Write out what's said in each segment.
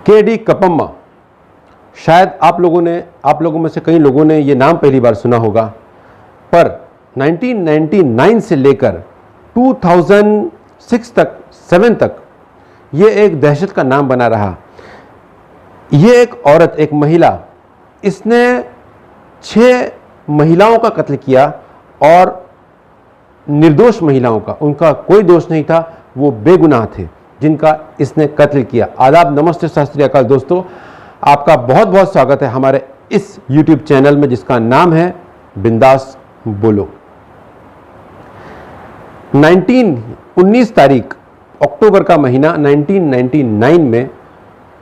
KD. कप्पम्मा, शायद आप लोगों में से कई लोगों ने ये नाम पहली बार सुना होगा, पर 1999 से लेकर 2006 तक 7 तक ये एक दहशत का नाम बना रहा। ये एक औरत, एक महिला, इसने 6 महिलाओं का कत्ल किया और निर्दोष महिलाओं का, उनका कोई दोष नहीं था, वो बेगुनाह थे जिनका इसने कत्ल किया। आदाब, नमस्ते, सत श्री अकाल दोस्तों, आपका बहुत बहुत स्वागत है हमारे इस YouTube चैनल में जिसका नाम है बिंदास बोलो। 19 तारीख अक्टूबर का महीना 1999 में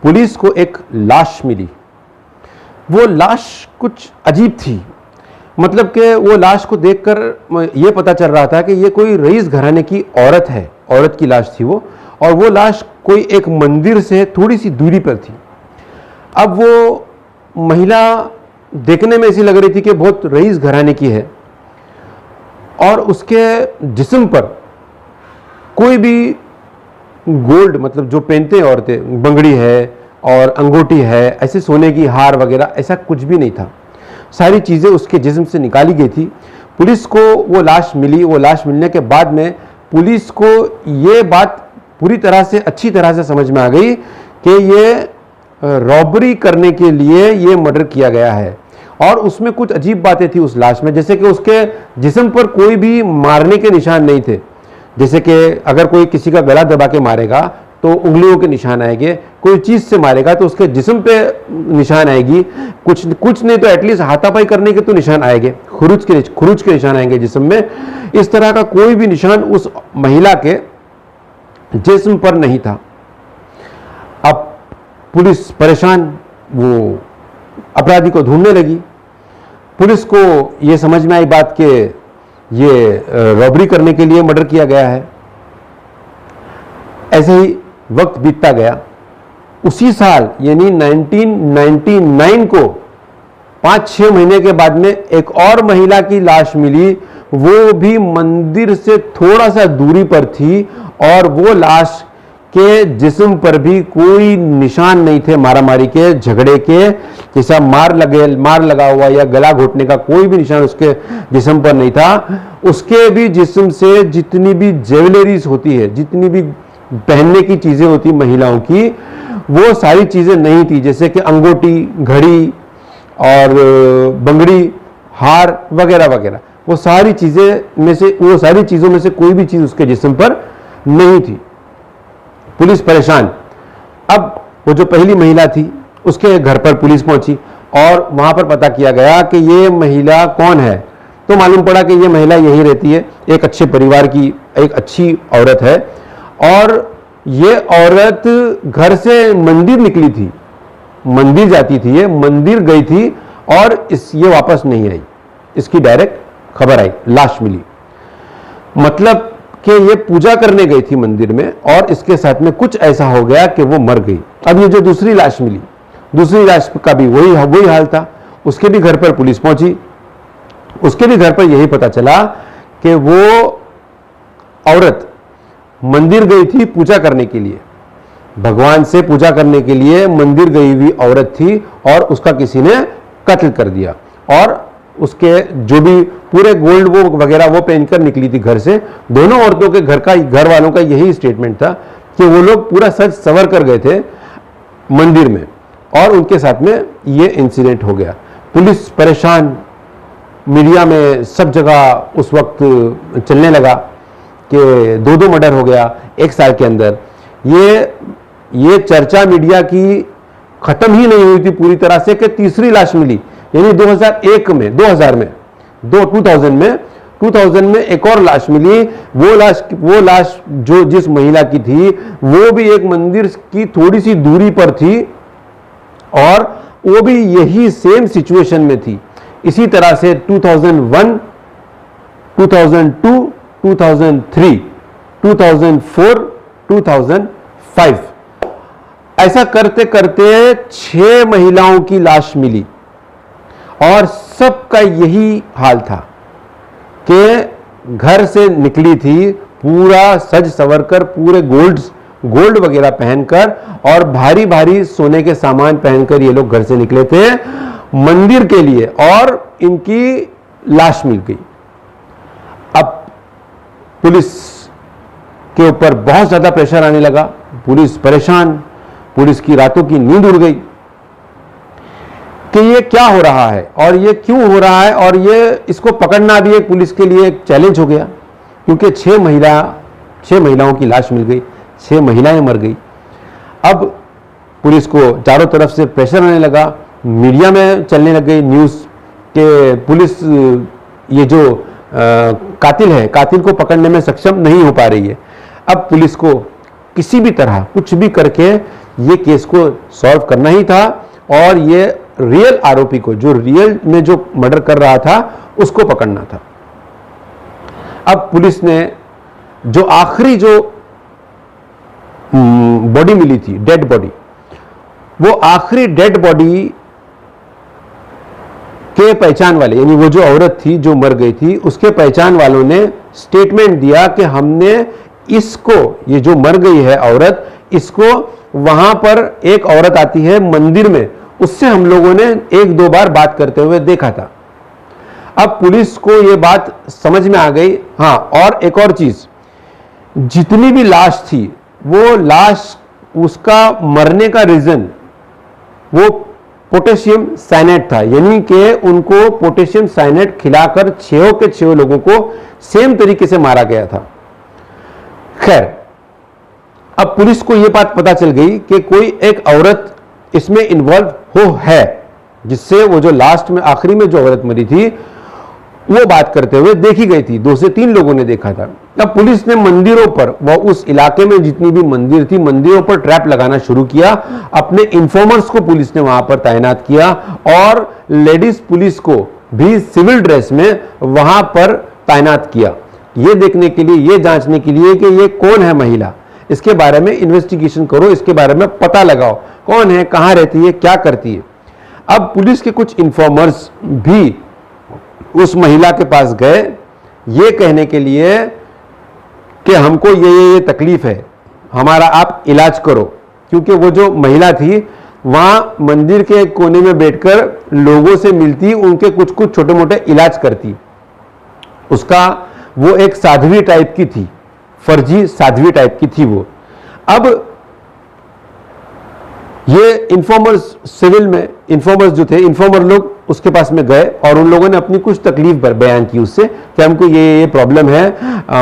पुलिस को एक लाश मिली। वो लाश कुछ अजीब थी, मतलब कि वो लाश को देखकर ये पता चल रहा था कि ये कोई रईस घराने की औरत है, औरत की लाश थी वो, और वो लाश कोई एक मंदिर से थोड़ी सी दूरी पर थी। अब वो महिला देखने में ऐसी लग रही थी कि बहुत रईस घराने की है और उसके जिस्म पर कोई भी गोल्ड, मतलब जो पहनते हैं औरतें, बंगड़ी है और अंगूठी है, ऐसे सोने की हार वगैरह ऐसा कुछ भी नहीं था। सारी चीज़ें उसके जिस्म से निकाली गई थी। पुलिस को वो लाश मिली। वो लाश मिलने के बाद में पुलिस को ये बात पूरी तरह से, अच्छी तरह से समझ में आ गई कि ये रॉबरी करने के लिए ये मर्डर किया गया है। और उसमें कुछ अजीब बातें थी उस लाश में, जैसे कि उसके जिस्म पर कोई भी मारने के निशान नहीं थे। जैसे कि अगर कोई किसी का गला दबा के मारेगा तो उंगलियों के निशान आएंगे, कोई चीज़ से मारेगा तो उसके जिस्म पे निशान आएगी, कुछ नहीं तो एटलीस्ट हाथापाई करने के तो निशान आएंगे, खुरुच के निशान आएंगे जिस्म में। इस तरह का कोई भी निशान उस महिला के जिस्म पर नहीं था। अब पुलिस परेशान, वो अपराधी को ढूंढने लगी। पुलिस को ये समझ में आई बात कि ये रॉबरी करने के लिए मर्डर किया गया है। ऐसे ही वक्त बीतता गया। उसी साल यानी 1999 को 5-6 महीने के बाद में एक और महिला की लाश मिली। वो भी मंदिर से थोड़ा सा दूरी पर थी और वो लाश के जिस्म पर भी कोई निशान नहीं थे मारामारी के, झगड़े के, जैसा मार लगा हुआ या गला घोटने का कोई भी निशान उसके जिस्म पर नहीं था। उसके भी जिस्म से जितनी भी ज्वेलरीज होती है, जितनी भी पहनने की चीजें होती महिलाओं की, वो सारी चीजें नहीं थी, जैसे कि अंगूठी, घड़ी और बंगड़ी, हार वगैरह वगैरह। वो सारी चीजों में से कोई भी चीज उसके जिस्म पर नहीं थी। पुलिस परेशान। अब वो जो पहली महिला थी उसके घर पर पुलिस पहुंची और वहां पर पता किया गया कि ये महिला कौन है। तो मालूम पड़ा कि ये महिला यही रहती है, एक अच्छे परिवार की एक अच्छी औरत है और ये औरत घर से मंदिर निकली थी, मंदिर जाती थी, ये मंदिर गई थी और ये वापस नहीं आई। इसकी डायरेक्ट खबर आई, लाश मिली। मतलब कि ये पूजा करने गई थी मंदिर में और इसके साथ में कुछ ऐसा हो गया कि वो मर गई। अब ये जो दूसरी लाश मिली, दूसरी लाश का भी वही हाल था। उसके भी घर पर पुलिस पहुंची। उसके भी घर पर यही पता चला कि वो औरत मंदिर गई थी पूजा करने के लिए, भगवान से पूजा करने के लिए मंदिर गई हुई औरत थी और उसका किसी ने कत्ल कर दिया। और उसके जो भी पूरे गोल्ड वो वगैरह वो पहनकर निकली थी घर से। दोनों औरतों के घर वालों का यही स्टेटमेंट था कि वो लोग पूरा सज सवर कर गए थे मंदिर में और उनके साथ में ये इंसिडेंट हो गया। पुलिस परेशान, मीडिया में सब जगह उस वक्त चलने लगा कि 2 मर्डर हो गया 1 साल के अंदर। ये चर्चा मीडिया की खत्म ही नहीं हुई थी पूरी तरह से कि तीसरी लाश मिली, यानी 2000 में एक और लाश मिली। वो लाश जो जिस महिला की थी वो भी एक मंदिर की थोड़ी सी दूरी पर थी और वो भी यही सेम सिचुएशन में थी। इसी तरह से 2001, 2002, 2003, 2004, 2005 ऐसा करते करते 6 महिलाओं की लाश मिली और सबका यही हाल था कि घर से निकली थी पूरा सज सवर कर, पूरे गोल्ड वगैरह पहनकर और भारी भारी सोने के सामान पहनकर ये लोग घर से निकले थे मंदिर के लिए, और इनकी लाश मिल गई। अब पुलिस के ऊपर बहुत ज्यादा प्रेशर आने लगा, पुलिस परेशान, पुलिस की रातों की नींद उड़ गई कि ये क्या हो रहा है और ये क्यों हो रहा है, और ये इसको पकड़ना भी एक पुलिस के लिए एक चैलेंज हो गया, क्योंकि 6 महिलाओं की लाश मिल गई, 6 महिलाएं मर गई। अब पुलिस को चारों तरफ से प्रेशर आने लगा, मीडिया में चलने लग गई न्यूज़ कि पुलिस ये जो कातिल है, कातिल को पकड़ने में सक्षम नहीं हो पा रही है। अब पुलिस को किसी भी तरह कुछ भी करके ये केस को सॉल्व करना ही था, और ये रियल आरोपी को, जो रियल में जो मर्डर कर रहा था, उसको पकड़ना था। अब पुलिस ने जो आखिरी जो बॉडी मिली थी, डेड बॉडी, वो आखिरी डेड बॉडी के पहचान वाले, यानी वो जो औरत थी जो मर गई थी, उसके पहचान वालों ने स्टेटमेंट दिया कि हमने इसको, ये जो मर गई है औरत, इसको वहां पर एक औरत आती है मंदिर में, उससे हम लोगों ने 1-2 बार बात करते हुए देखा था। अब पुलिस को यह बात समझ में आ गई। हाँ, और एक और चीज, जितनी भी लाश थी, वो लाश, उसका मरने का रीजन वो पोटेशियम साइनेट था, यानी कि उनको पोटेशियम साइनेट खिलाकर 6 के 6 लोगों को सेम तरीके से मारा गया था। खैर, अब पुलिस को यह बात पता चल गई कि कोई एक औरत इसमें इन्वॉल्व है, जिससे वो जो लास्ट में आखिरी में जो औरत मरी थी वो बात करते हुए देखी गई थी, 2 से 3 लोगों ने देखा था। अब पुलिस ने मंदिरों पर, वो उस इलाके में जितनी भी मंदिर थी, मंदिरों पर ट्रैप लगाना शुरू किया। अपने इन्फॉर्मर्स को पुलिस ने वहां पर तैनात किया, और लेडीज पुलिस को भी सिविल ड्रेस में वहां पर तैनात किया, ये देखने के लिए, ये जांचने के लिए कि ये कौन है महिला, इसके बारे में इन्वेस्टिगेशन करो, इसके बारे में पता लगाओ, कौन है, कहां रहती है, क्या करती है। अब पुलिस के कुछ इन्फॉर्मर्स भी उस महिला के पास गए, ये कहने के लिए कि हमको ये तकलीफ है, हमारा आप इलाज करो, क्योंकि वो जो महिला थी वहां मंदिर के एक कोने में बैठकर लोगों से मिलती, उनके कुछ कुछ छोटे मोटे इलाज करती। उसका वो एक साध्वी टाइप की थी, फर्जी साध्वी टाइप की थी वो। अब ये इन्फॉर्मर्स, सिविल में इन्फॉर्मर्स जो थे, इन्फॉर्मर लोग उसके पास में गए और उन लोगों ने अपनी कुछ तकलीफ पर बयान की उससे कि हमको ये प्रॉब्लम है,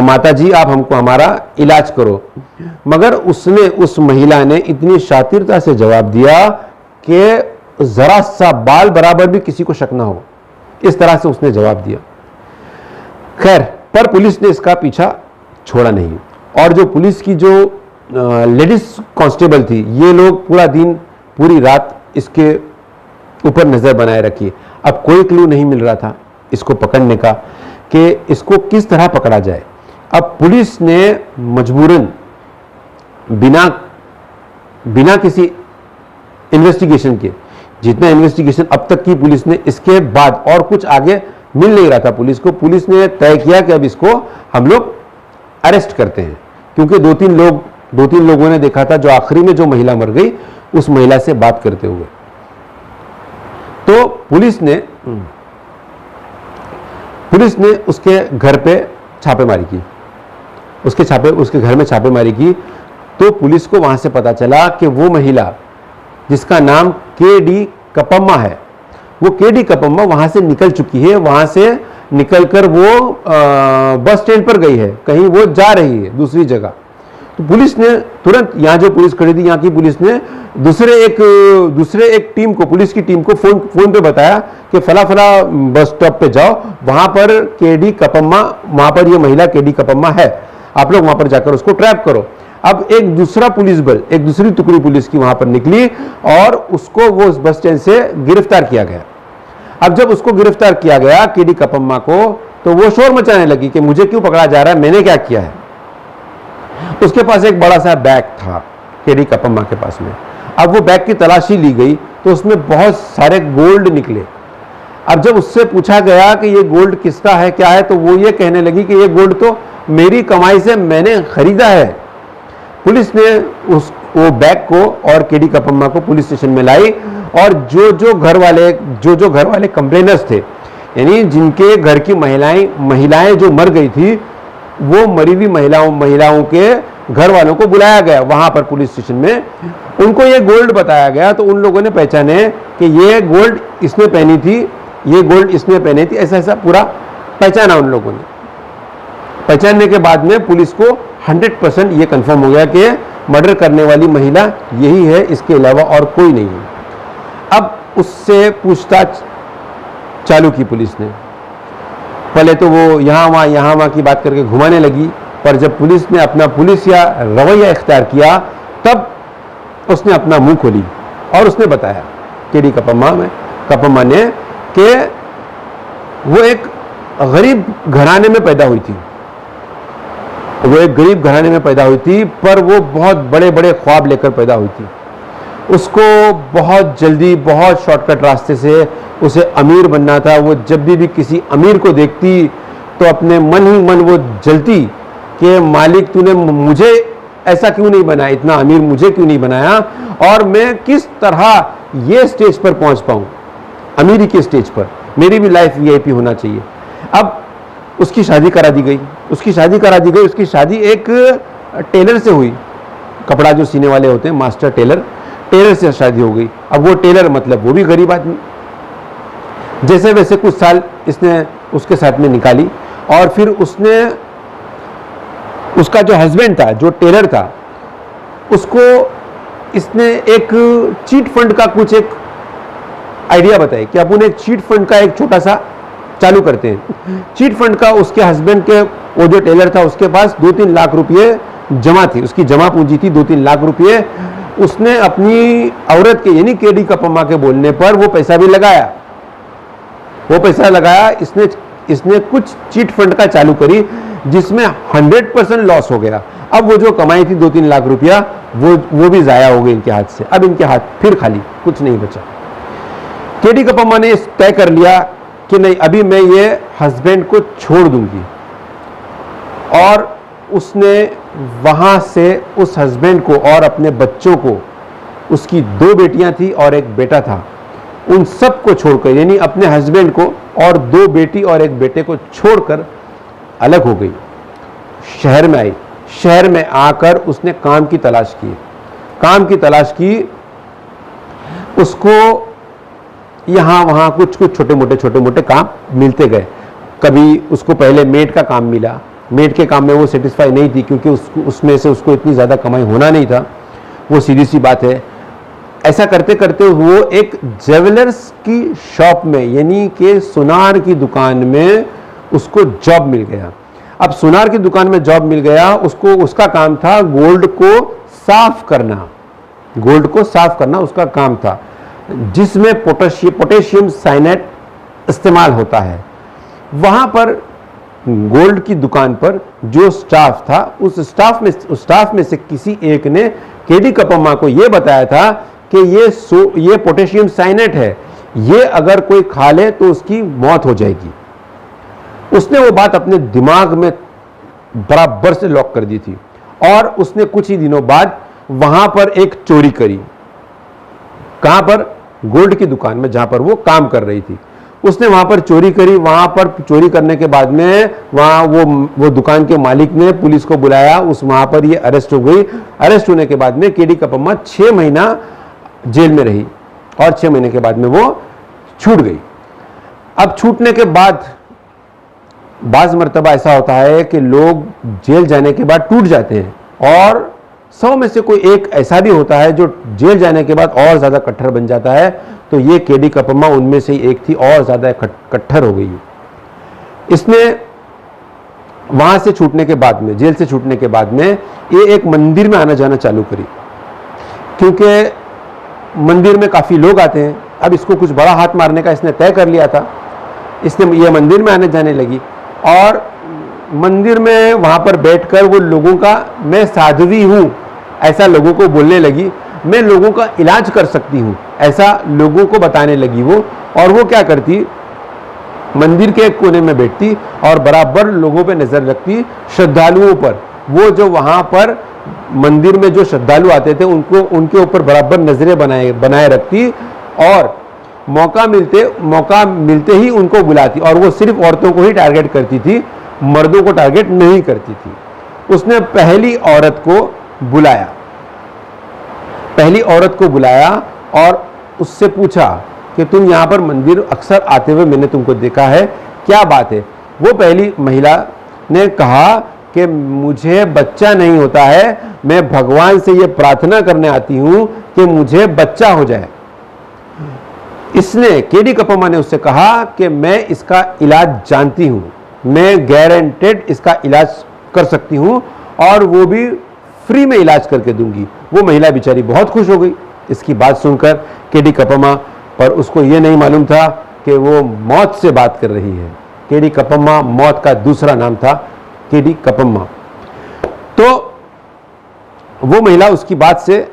माता जी आप हमको हमारा इलाज करो। मगर उसने, उस महिला ने इतनी शातिरता से जवाब दिया कि जरा सा बाल बराबर भी किसी को शक ना हो, इस तरह से उसने जवाब दिया। खैर, पर पुलिस ने इसका पीछा छोड़ा नहीं, और जो पुलिस की जो लेडीज कांस्टेबल थी, ये लोग पूरा दिन पूरी रात इसके ऊपर नजर बनाए रखी। अब कोई क्लू नहीं मिल रहा था इसको पकड़ने का कि इसको किस तरह पकड़ा जाए। अब पुलिस ने मजबूरन बिना किसी इन्वेस्टिगेशन के, जितना इन्वेस्टिगेशन अब तक की पुलिस ने, इसके बाद और कुछ आगे मिल नहीं रहा था पुलिस को, पुलिस ने तय किया कि अब इसको हम लोग अरेस्ट करते हैं, क्योंकि 2-3 लोगों ने देखा था जो आखिरी में जो महिला मर गई उस महिला से बात करते हुए। तो पुलिस ने उसके घर पे छापेमारी की, उसके घर में छापेमारी की। तो पुलिस को वहां से पता चला कि वो महिला जिसका नाम के.डी. कपम्मा है, वो के.डी. कपम्मा वहां से निकल चुकी है, वहां से निकलकर वो बस स्टैंड पर गई है, कहीं वो जा रही है दूसरी जगह। तो पुलिस ने तुरंत, यहाँ जो पुलिस खड़ी थी यहाँ की पुलिस ने दूसरे एक टीम को, पुलिस की टीम को फोन पे बताया कि फला बस स्टॉप पे जाओ, वहां पर के.डी. कपम्मा, वहां पर ये महिला के.डी. कपम्मा है, आप लोग वहां पर जाकर उसको ट्रैप करो। अब एक दूसरा पुलिस बल, एक दूसरी टुकड़ी पुलिस की वहां पर निकली और उसको वो उस बस स्टैंड से गिरफ्तार किया गया। अब जब उसको गिरफ्तार किया गया के.डी. कपम्मा को, तो वो शोर मचाने लगी कि मुझे क्यों पकड़ा जा रहा है, मैंने क्या किया है। उसके पास एक बड़ा सा बैग था के.डी. कपम्मा के पास में। अब वो बैग की तलाशी ली गई तो उसमें बहुत सारे गोल्ड निकले। अब जब उससे पूछा गया कि ये गोल्ड किसका है, क्या है, तो वो ये कहने लगी कि ये गोल्ड तो मेरी कमाई से मैंने खरीदा है। पुलिस ने वो बैग को और केडी कपम्मा को पुलिस स्टेशन में लाई, और जो घर वाले कंप्लेनर्स थे, यानी जिनके घर की महिलाएं जो मर गई थी, वो मरी हुई महिलाओं के घर वालों को बुलाया गया वहां पर पुलिस स्टेशन में। उनको ये गोल्ड बताया गया, तो उन लोगों ने पहचाने कि ये गोल्ड इसने पहनी थी, ये गोल्ड इसने पहनी थी, ऐसा पूरा पहचाना उन लोगों ने। पहचानने के बाद में पुलिस को 100% ये कंफर्म हो गया कि मर्डर करने वाली महिला यही है, इसके अलावा और कोई नहीं है। अब उससे पूछताछ चालू की पुलिस ने। पहले तो वो यहाँ वहाँ की बात करके घुमाने लगी, पर जब पुलिस ने अपना पुलिसिया रवैया इख्तियार किया, तब उसने अपना मुंह खोली और उसने बताया केडी कपम्मा ने कि वो एक गरीब घराने में पैदा हुई थी। वो एक गरीब घराने में पैदा हुई थी, पर वो बहुत बड़े बड़े ख्वाब लेकर पैदा हुई थी। उसको बहुत जल्दी, बहुत शॉर्टकट रास्ते से उसे अमीर बनना था। वो जब भी किसी अमीर को देखती तो अपने मन ही मन वो जलती कि मालिक तूने मुझे ऐसा क्यों नहीं बनाया, इतना अमीर मुझे क्यों नहीं बनाया, और मैं किस तरह ये स्टेज पर पहुंच पाऊं, अमीरी के स्टेज पर। मेरी भी लाइफ वीआईपी होना चाहिए। अब उसकी शादी करा दी गई। उसकी शादी एक टेलर से हुई। कपड़ा जो सीने वाले होते हैं, मास्टर टेलर से शादी हो गई। अब वो टेलर मतलब वो भी गरीब आदमी। जैसे वैसे कुछ साल इसने उसके साथ में निकाली, और फिर उसका जो हस्बैंड था, जो टेलर था, उसको इसने एक चीट फंड का कुछ एक आइडिया बताया कि अपन एक चीट फंड का एक छोटा सा चालू करते हैं। चीट फंड का उसके हस्बैंड के, वो जो टेलर था, उसके पास 2-3 लाख रुपये जमा थी, उसकी जमा पूंजी थी 2-3 लाख रुपये। उसने अपनी औरत के, यानी केडी कपम्मा के बोलने पर वो पैसा भी लगाया। इसने कुछ चीट फंड का चालू करी, जिसमें 100% लॉस हो गया। अब वो जो कमाई थी 2-3 लाख रुपया, वो भी जाया हो गई इनके हाथ से। अब इनके हाथ फिर खाली, कुछ नहीं बचा। केडी कपम्मा ने तय कर लिया कि नहीं, अभी मैं ये हस्बैंड को छोड़ दूंगी, और उसने वहां से उस हस्बैंड को और अपने बच्चों को, उसकी 2 बेटियां थी और एक बेटा था, उन सबको छोड़कर, यानी अपने हस्बैंड को और 2 बेटी और एक बेटे को छोड़कर अलग हो गई। शहर में आई। शहर में आकर उसने काम की तलाश की। उसको यहाँ वहाँ कुछ छोटे मोटे काम मिलते गए। कभी उसको पहले मेड का काम मिला। मेड के काम में वो सेटिस्फाई नहीं थी, क्योंकि उसमें से उसको इतनी ज़्यादा कमाई होना नहीं था। वो सीधी सी बात है। ऐसा करते करते वो एक ज्वेलर्स की शॉप में, यानी कि सुनार की दुकान में उसको जॉब मिल गया। अब सुनार की दुकान में जॉब मिल गया उसको। उसका काम था गोल्ड को साफ करना उसका काम था, जिसमें पोटेशियम साइनेट इस्तेमाल होता है। वहां पर गोल्ड की दुकान पर जो स्टाफ था, उस स्टाफ में से किसी एक ने केडी कपम्मा को यह बताया था कि ये पोटेशियम साइनेट है, ये अगर कोई खा ले तो उसकी मौत हो जाएगी। उसने वो बात अपने दिमाग में बराबर से लॉक कर दी थी, और उसने कुछ ही दिनों बाद वहां पर एक चोरी करी। कहां पर? गोल्ड की दुकान में, जहां पर वो काम कर रही थी। उसने वहां पर चोरी करी। वहां पर चोरी करने के बाद में वहां वो दुकान के मालिक ने पुलिस को बुलाया। वहां पर ये अरेस्ट हो गई। अरेस्ट होने के बाद में केडी कपम्मा 6 महीना जेल में रही, और 6 महीने के बाद में वो छूट गई। अब छूटने के बाद बाज़ मर्तबा ऐसा होता है कि लोग जेल जाने के बाद टूट जाते हैं, और 100 में से कोई एक ऐसा भी होता है जो जेल जाने के बाद और ज़्यादा कट्टर बन जाता है। तो ये केडी कपम्मा उनमें से एक थी, और ज़्यादा कट्टर हो गई। इसने वहाँ से छूटने के बाद में, जेल से छूटने के बाद में, ये एक मंदिर में आना जाना चालू करी, क्योंकि मंदिर में काफ़ी लोग आते हैं। अब इसको कुछ बड़ा हाथ मारने का इसने तय कर लिया था। इसने ये मंदिर में आने जाने लगी, और मंदिर में वहाँ पर बैठकर वो लोगों का, मैं साध्वी हूँ ऐसा लोगों को बोलने लगी। मैं लोगों का इलाज कर सकती हूँ ऐसा लोगों को बताने लगी वो। और वो क्या करती, मंदिर के एक कोने में बैठती और बराबर लोगों पे नज़र रखती, श्रद्धालुओं पर। वो जो वहाँ पर मंदिर में जो श्रद्धालु आते थे उनको उनके ऊपर बराबर नजरें बनाए रखती और मौका मिलते ही उनको बुलाती, और वो सिर्फ औरतों को ही टारगेट करती थी, मर्दों को टारगेट नहीं करती थी। उसने पहली औरत को बुलाया और उससे पूछा कि तुम यहाँ पर मंदिर अक्सर आते हुए मैंने तुमको देखा है, क्या बात है? वो पहली महिला ने कहा कि मुझे बच्चा नहीं होता है, मैं भगवान से ये प्रार्थना करने आती हूँ कि मुझे बच्चा हो जाए। इसने केडी कप्पम्मा ने उससे कहा कि मैं इसका इलाज जानती हूँ, मैं गारंटेड इसका इलाज कर सकती हूँ और वो भी फ्री में इलाज करके दूंगी। वो महिला बेचारी बहुत खुश हो गई इसकी बात सुनकर केडी कप्पम्मा, पर उसको ये नहीं मालूम था कि वो मौत से बात कर रही है। केडी कप्पम्मा मौत का दूसरा नाम था, केडी कप्पम्मा। तो वो महिला उसकी बात से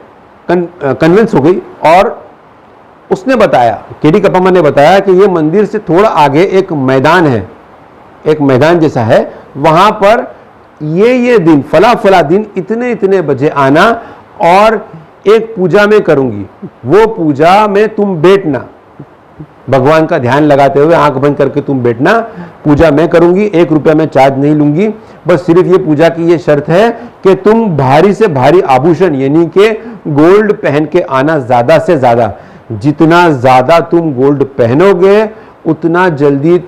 कन्विंस हो गई और उसने बताया, केडी कप्पम्मा ने बताया कि ये मंदिर से थोड़ा आगे एक मैदान है, एक मैदान जैसा है, वहां पर ये दिन फला दिन इतने बजे आना और एक पूजा में करूंगी, वो पूजा में तुम बैठना, भगवान का ध्यान लगाते हुए आंख बंद करके तुम बैठना, पूजा मैं करूंगी, 1 रुपया मैं चार्ज नहीं लूंगी, बस सिर्फ ये पूजा की ये शर्त है कि तुम भारी से भारी आभूषण यानी कि गोल्ड पहन के आना, ज्यादा से ज्यादा, जितना ज्यादा तुम गोल्ड पहनोगे उतना जल्दी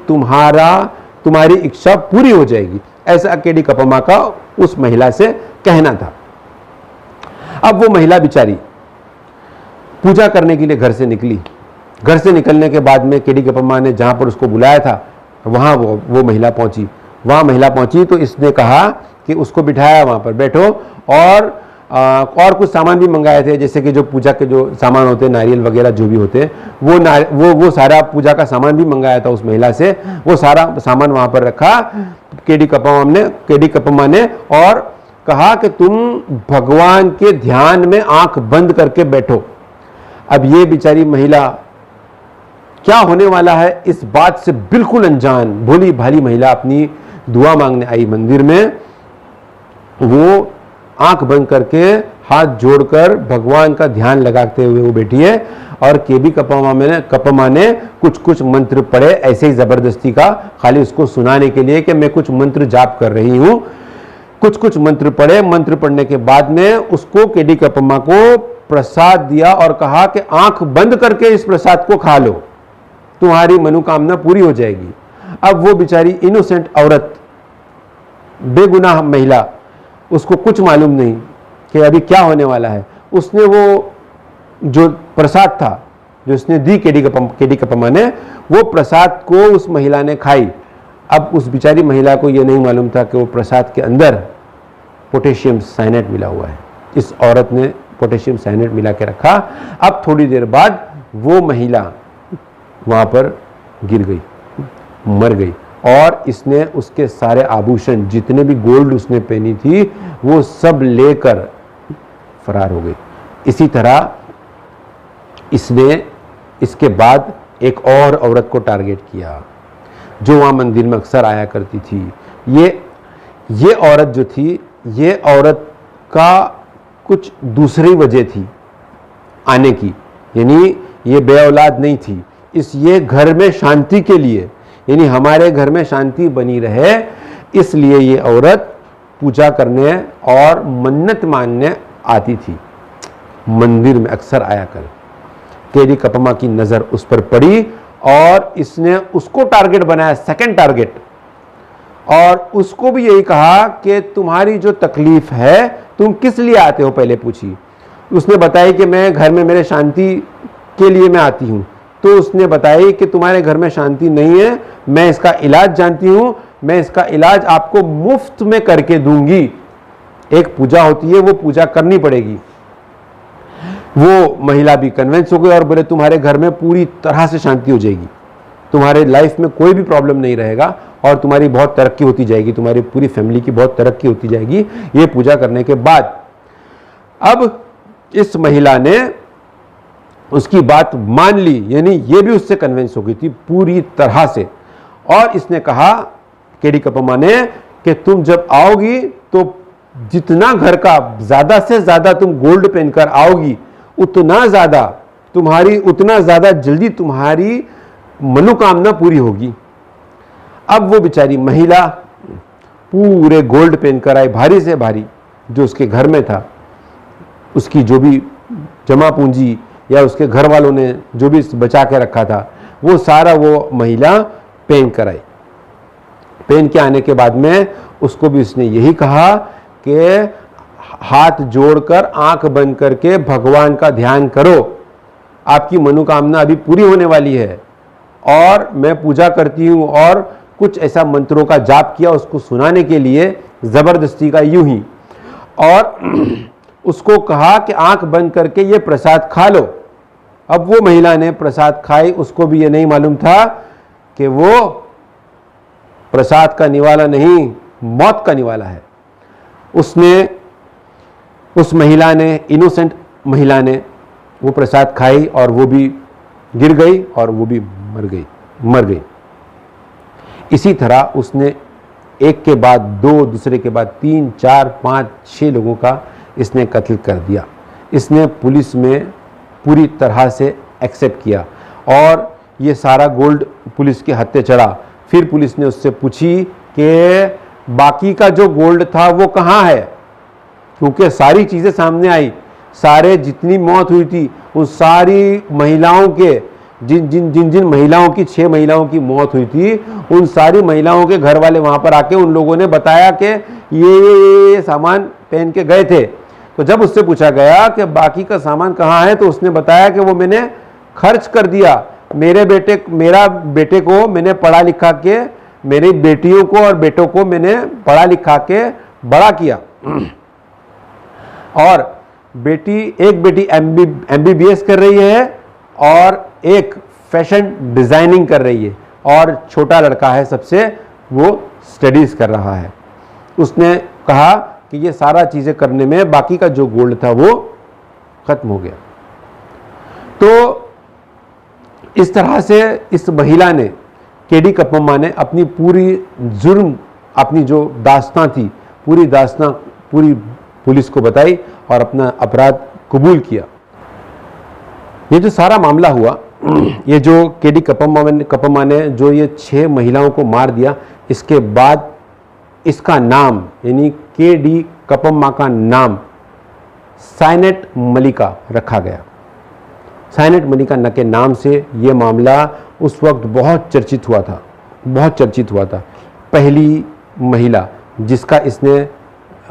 तुम्हारी इच्छा पूरी हो जाएगी। ऐसा केडी कप्पम्मा का उस महिला से कहना था। अब वो महिला बेचारी पूजा करने के लिए घर से निकली। घर से निकलने के बाद में केडी कप्पम्मा ने जहां पर उसको बुलाया था वहां वो महिला पहुंची। वहां महिला पहुंची तो इसने कहा कि उसको बिठाया, वहां पर बैठो, और कुछ सामान भी मंगाए थे, जैसे कि जो पूजा के जो सामान होते हैं, नारियल वगैरह जो भी होते हैं, वो सारा पूजा का सामान भी मंगाया था उस महिला से। वो सारा सामान वहां पर रखा केडी कप्पम्मा ने और कहा कि तुम भगवान के ध्यान में आंख बंद करके बैठो। अब ये बेचारी महिला क्या होने वाला है इस बात से बिल्कुल अनजान, भोली भाली महिला अपनी दुआ मांगने आई मंदिर में। वो आंख बंद करके हाथ जोड़कर भगवान का ध्यान लगाते हुए वो बैठी है और केडी कप्पम्मा ने कुछ मंत्र पढ़े, ऐसे ही जबरदस्ती का, खाली उसको सुनाने के लिए कि मैं कुछ मंत्र जाप कर रही हूं। कुछ मंत्र पढ़े। मंत्र पढ़ने के बाद में उसको केडी कप्पम्मा को प्रसाद दिया और कहा कि आंख बंद करके इस प्रसाद को खा लो, तुम्हारी मनोकामना पूरी हो जाएगी। अब वो बेचारी इनोसेंट औरत, बेगुनाह महिला, उसको कुछ मालूम नहीं कि अभी क्या होने वाला है। उसने वो जो प्रसाद था जो उसने दी केडी कप्पम्मा ने, वो प्रसाद को उस महिला ने खाई। अब उस बेचारी महिला को यह नहीं मालूम था कि वो प्रसाद के अंदर पोटेशियम साइनेट मिला हुआ है। इस औरत ने पोटेशियम साइनेट मिला के रखा। अब थोड़ी देर बाद वो महिला वहां पर गिर गई, मर गई, और इसने उसके सारे आभूषण, जितने भी गोल्ड उसने पहनी थी, वो सब लेकर फरार हो गई। इसी तरह इसने इसके बाद एक और औरत को टारगेट किया जो वहां मंदिर में अक्सर आया करती थी। ये औरत जो थी, ये औरत का कुछ दूसरी वजह थी आने की, यानी ये बेऔलाद नहीं थी। ये घर में शांति के लिए, यानी हमारे घर में शांति बनी रहे, इसलिए ये औरत पूजा करने और मन्नत मानने आती थी मंदिर में, अक्सर आया कर। केडी कप्पम्मा की नजर उस पर पड़ी और इसने उसको टारगेट बनाया, सेकंड टारगेट, और उसको भी यही कहा कि तुम्हारी जो तकलीफ है, तुम किस लिए आते हो, पहले पूछी। उसने बताई कि मैं घर में मेरे शांति के लिए मैं आती हूँ। तो उसने बताई कि तुम्हारे घर में शांति नहीं है, मैं इसका इलाज जानती हूँ, मैं इसका इलाज आपको मुफ्त में करके दूंगी। एक पूजा होती है, वो पूजा करनी पड़ेगी। वो महिला भी कन्विंस हो गई और बोले तुम्हारे घर में पूरी तरह से शांति हो जाएगी, तुम्हारे लाइफ में कोई भी प्रॉब्लम नहीं रहेगा और तुम्हारी बहुत तरक्की होती जाएगी, तुम्हारी पूरी फैमिली की बहुत तरक्की होती जाएगी ये पूजा करने के बाद। अब इस महिला ने उसकी बात मान ली, यानी ये भी उससे कन्विंस हो गई थी पूरी तरह से, और इसने कहा केडी कप्पम्मा ने कि तुम जब आओगी तो जितना घर का ज्यादा से ज्यादा तुम गोल्ड पहनकर आओगी, उतना ज्यादा जल्दी तुम्हारी मनोकामना पूरी होगी। अब वो बेचारी महिला पूरे गोल्ड पहनकर आई, भारी से भारी, जो उसके घर में था, उसकी जो भी जमा पूंजी या उसके घर वालों ने जो भी बचा के रखा था, वो सारा वो महिला पहन कर आई। पहन के आने के बाद में उसको भी उसने यही कहा कि हाथ जोड़कर आंख बंद करके भगवान का ध्यान करो, आपकी मनोकामना अभी पूरी होने वाली है। और मैं पूजा करती हूँ, और कुछ ऐसा मंत्रों का जाप किया उसको सुनाने के लिए, जबरदस्ती का यूं ही, और उसको कहा कि आंख बंद करके ये प्रसाद खा लो। अब वो महिला ने प्रसाद खाई, उसको भी ये नहीं मालूम था कि वो प्रसाद का निवाला नहीं, मौत का निवाला है। उस महिला ने, इनोसेंट महिला ने वो प्रसाद खाई और वो भी गिर गई और वो भी मर गई। इसी तरह उसने एक के बाद दो, दूसरे के बाद 3, 4, 5, 6 लोगों का इसने कत्ल कर दिया। इसने पुलिस में पूरी तरह से एक्सेप्ट किया और ये सारा गोल्ड पुलिस के हत्थे चढ़ा। फिर पुलिस ने उससे पूछी कि बाकी का जो गोल्ड था वो कहाँ है, क्योंकि सारी चीज़ें सामने आई, सारे जितनी मौत हुई थी उन सारी महिलाओं के, जिन महिलाओं की 6 महिलाओं की मौत हुई थी, उन सारी महिलाओं के घर वाले वहाँ पर आके उन लोगों ने बताया कि ये सामान पहन के गए थे। तो जब उससे पूछा गया कि बाकी का सामान कहाँ है, तो उसने बताया कि वो मैंने खर्च कर दिया, मेरा बेटे को मैंने पढ़ा लिखा के, मेरी बेटियों को और बेटों को मैंने पढ़ा लिखा के बड़ा किया। और एक बेटी MBBS कर रही है और एक फैशन डिजाइनिंग कर रही है, और छोटा लड़का है सबसे, वो स्टडीज कर रहा है। उसने कहा कि ये सारा चीजें करने में बाकी का जो गोल्ड था वो खत्म हो गया। तो इस तरह से इस महिला ने, केडी कप्पम्मा ने अपनी पूरी जुर्म, अपनी जो दास्तां थी, पूरी पुलिस को बताई और अपना अपराध कबूल किया। ये जो सारा मामला हुआ, ये जो केडी कप्पम्मा ने जो ये 6 महिलाओं को मार दिया, इसके बाद इसका नाम, यानी केडी कप्पम्मा का नाम साइनेट मलिका रखा गया। साइनेट मलिका के नाम से ये मामला उस वक्त बहुत चर्चित हुआ था। पहली महिला जिसका इसने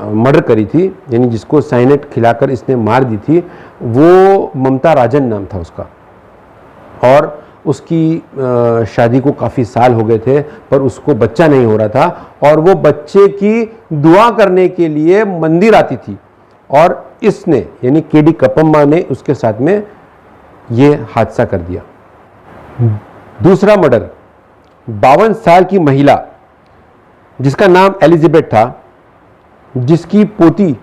मर्डर करी थी, यानी जिसको साइनेट खिलाकर इसने मार दी थी, वो ममता राजन नाम था उसका, और उसकी शादी को काफ़ी साल हो गए थे, पर उसको बच्चा नहीं हो रहा था, और वो बच्चे की दुआ करने के लिए मंदिर आती थी, और इसने, यानी केडी कप्पम्मा ने उसके साथ में ये हादसा कर दिया। दूसरा मर्डर, 52 साल की महिला जिसका नाम एलिजाबेथ था, जिसकी पोती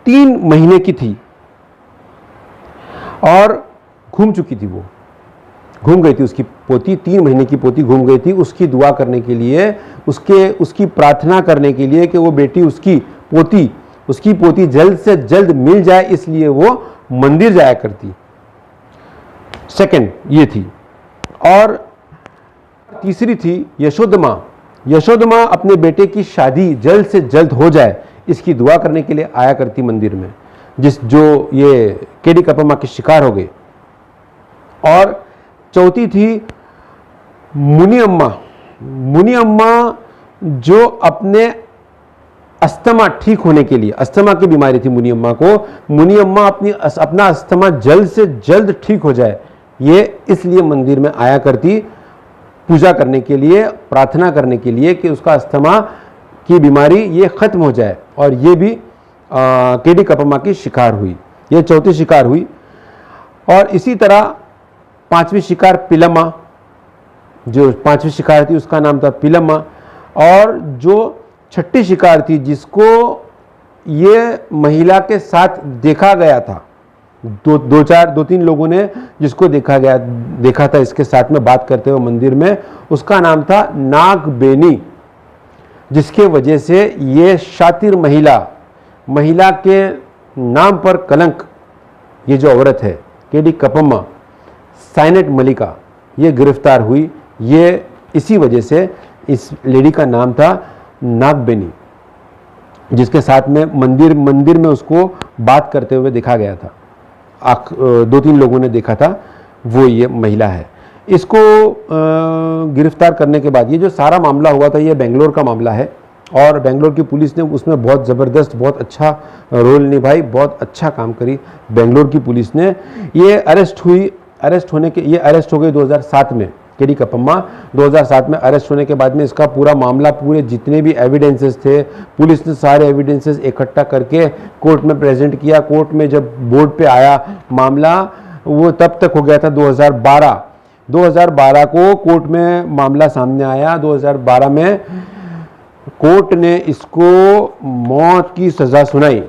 3 महीने की थी और घूम चुकी थी, वो घूम गई थी, उसकी पोती 3 महीने की पोती घूम गई थी। उसकी दुआ करने के लिए, उसकी प्रार्थना करने के लिए कि वो बेटी, उसकी पोती जल्द से जल्द मिल जाए, इसलिए वो मंदिर जाया करती। सेकंड ये थी। और तीसरी थी यशोदमा अपने बेटे की शादी जल्द से जल्द हो जाए, इसकी दुआ करने के लिए आया करती मंदिर में, जो ये केडी कप्पम्मा के शिकार हो गए। और चौथी थी मुनी अम्मा, जो अपने अस्थमा ठीक होने के लिए, अस्थमा की बीमारी थी मुनी अम्मा को, मुनी अम्मा अपना अस्थमा जल्द से जल्द ठीक हो जाए, ये इसलिए मंदिर में आया करती, पूजा करने के लिए, प्रार्थना करने के लिए कि उसका अस्थमा की बीमारी ये खत्म हो जाए। और ये भी केडी कप्पम्मा की शिकार हुई, ये चौथी शिकार हुई। और इसी तरह 5वीं शिकार पिलम्मा, जो 5वीं शिकार थी उसका नाम था पिलम्मा। और जो 6ठी शिकार थी, जिसको ये महिला के साथ देखा गया था, 2-3 लोगों ने जिसको देखा था इसके साथ में बात करते हुए मंदिर में, उसका नाम था नागबेनी, जिसके वजह से ये शातिर महिला महिला के नाम पर कलंक, ये जो औरत है केडी कपम्मा साइनेट मलिका, ये गिरफ्तार हुई। ये इसी वजह से इस लेडी का नाम था नागबेनी, जिसके साथ में मंदिर में उसको बात करते हुए देखा गया था। 2-3 लोगों ने देखा था, वो ये महिला है। इसको गिरफ्तार करने के बाद ये जो सारा मामला हुआ था ये बेंगलोर का मामला है और बेंगलोर की पुलिस ने उसमें बहुत ज़बरदस्त, बहुत अच्छा रोल निभाई, बहुत अच्छा काम करी बेंगलोर की पुलिस ने। ये अरेस्ट हो गई 2007 में। केडी कपम्मा 2007 में अरेस्ट होने के बाद में इसका पूरा मामला, पूरे जितने भी एविडेंसेस थे, पुलिस ने सारे एविडेंसेस इकट्ठा करके कोर्ट में प्रेजेंट किया। कोर्ट में जब बोर्ड पे आया मामला, वो तब तक हो गया था 2012 को कोर्ट में मामला सामने आया। 2012 में कोर्ट ने इसको मौत की सजा सुनाई।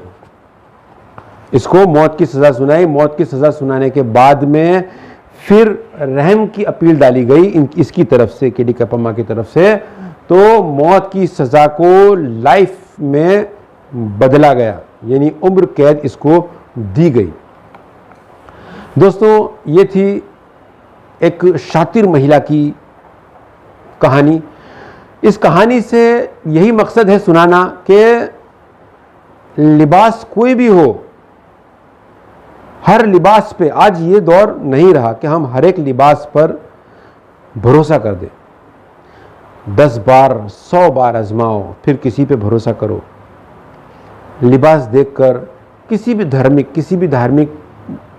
मौत की सजा सुनाने के बाद में फिर रहम की अपील डाली गई इसकी तरफ से, केडी कपम्मा की तरफ से, तो मौत की सजा को लाइफ में बदला गया, यानी उम्र कैद इसको दी गई। दोस्तों, ये थी एक शातिर महिला की कहानी। इस कहानी से यही मकसद है सुनाना कि लिबास कोई भी हो, हर लिबास पे, आज ये दौर नहीं रहा कि हम हर एक लिबास पर भरोसा कर दें। 10 बार 100 बार आजमाओ फिर किसी पे भरोसा करो। लिबास देखकर किसी भी धार्मिक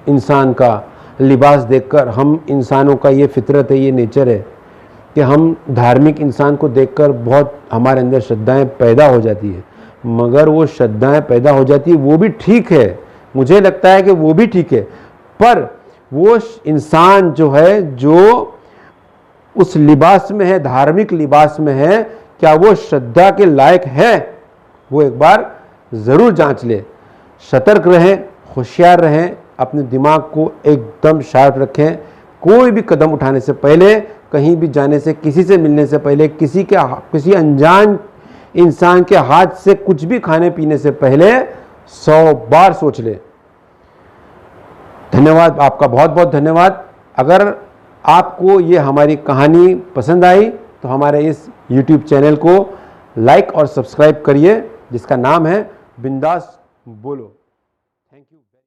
इंसान का लिबास देखकर, हम इंसानों का ये फितरत है, ये नेचर है कि हम धार्मिक इंसान को देखकर बहुत हमारे अंदर श्रद्धाएं पैदा हो जाती है। मगर वो श्रद्धाएं पैदा हो जाती है वो भी ठीक है, मुझे लगता है कि वो भी ठीक है, पर वो इंसान जो है, जो उस लिबास में है, धार्मिक लिबास में है, क्या वो श्रद्धा के लायक है, वो एक बार ज़रूर जांच ले। सतर्क रहें, होशियार रहें, अपने दिमाग को एकदम शार्प रखें। कोई भी कदम उठाने से पहले, कहीं भी जाने से, किसी से मिलने से पहले, किसी अनजान इंसान के हाथ से कुछ भी खाने पीने से पहले 100 बार सोच ले। धन्यवाद, आपका बहुत बहुत धन्यवाद। अगर आपको ये हमारी कहानी पसंद आई तो हमारे इस YouTube चैनल को लाइक और सब्सक्राइब करिए, जिसका नाम है बिंदास बोलो।